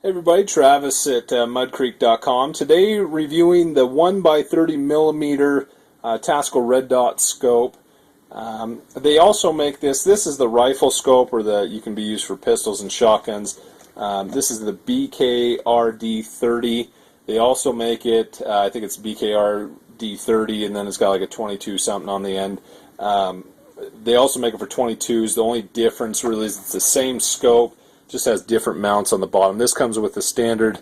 Hey everybody, Travis at mudcreek.com. Today reviewing the 1x30mm Tasco red dot scope. They also make this is the rifle scope, or you can be used for pistols and shotguns. This is the BKRD30. They also make it, I think it's BKRD30, and then it's got like a 22 something on the end. They also make it for 22s. The only difference really is it's the same scope, just has different mounts on the bottom. This comes with the standard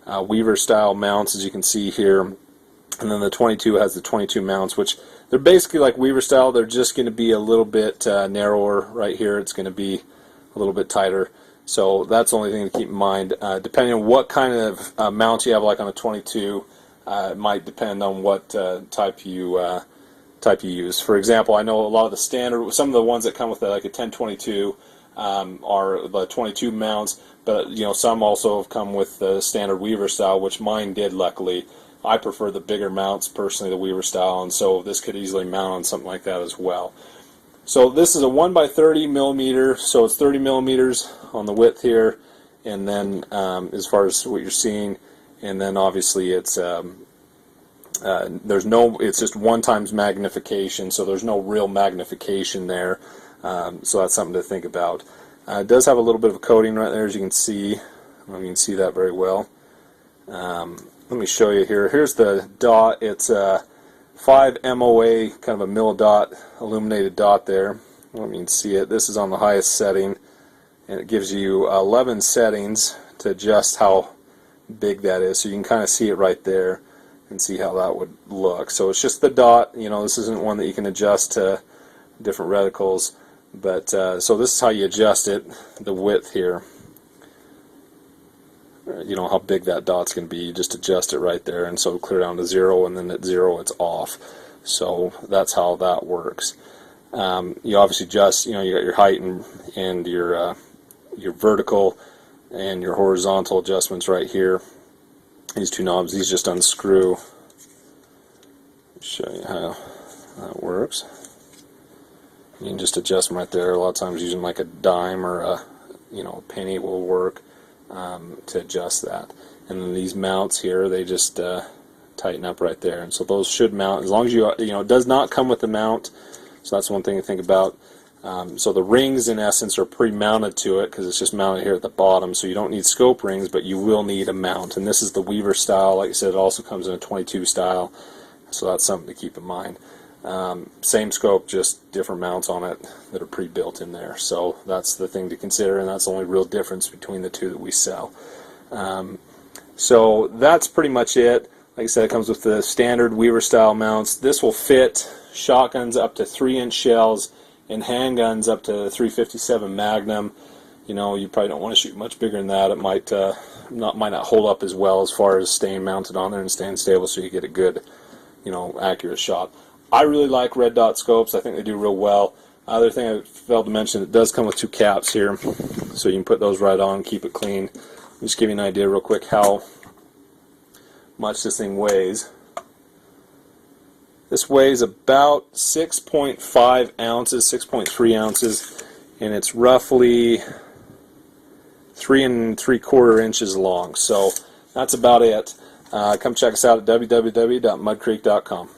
Weaver style mounts, as you can see here, and then the 22 has the 22 mounts, which they're basically like Weaver style. They're just going to be a little bit narrower right here. It's going to be a little bit tighter, so that's the only thing to keep in mind. Depending on what kind of mount you have, like on a 22, it might depend on what type you use. For example, I know a lot of the standard, some of the ones that come with like a 1022 are the 22 mounts, but some also have come with the standard Weaver style, which mine did, luckily. I prefer the bigger mounts personally, the Weaver style, and so this could easily mount on something like that as well. So this is a 1x30mm, so it's 30 millimeters on the width here, and then as far as what you're seeing, and then obviously it's it's just 1 times magnification, so there's no real magnification there. So that's something to think about. It does have a little bit of a coating right there, as you can see. I don't know if you can see that very well. Let me show you here. Here's the dot. It's a 5 MOA, kind of a mil dot, illuminated dot there. I don't know if you can see it. This is on the highest setting, and it gives you 11 settings to adjust how big that is. So you can kind of see it right there and see how that would look. So it's just the dot. This isn't one that you can adjust to different reticles. But so this is how you adjust it, the width here. How big that dot's going to be. You just adjust it right there, and so it'll clear down to 0, and then at 0 it's off. So that's how that works. You obviously adjust. You got your height and your vertical and your horizontal adjustments right here. These two knobs, these just unscrew. Let me show you how that works. You can just adjust them right there. A lot of times using like a dime or a penny will work to adjust that. And then these mounts here, they just tighten up right there. And so those should mount as long as it does not come with the mount. So that's one thing to think about. So the rings in essence are pre-mounted to it because it's just mounted here at the bottom. So you don't need scope rings, but you will need a mount. And this is the Weaver style. Like I said, it also comes in a 22 style. So that's something to keep in mind. Same scope, just different mounts on it that are pre-built in there. So that's the thing to consider, and that's the only real difference between the two that we sell. So that's pretty much it. Like I said, it comes with the standard Weaver style mounts. This will fit shotguns up to 3-inch shells and handguns up to 357 Magnum. You probably don't want to shoot much bigger than that. It might not hold up as well as far as staying mounted on there and staying stable, so you get a good, accurate shot. I really like red dot scopes. I think they do real well. Other thing I failed to mention, it does come with 2 caps here, so you can put those right on, keep it clean. Just give you an idea real quick how much this thing weighs. This weighs about 6.5 ounces, 6.3 ounces, and it's roughly 3 3/4 inches long. So that's about it. Come check us out at www.mudcreek.com.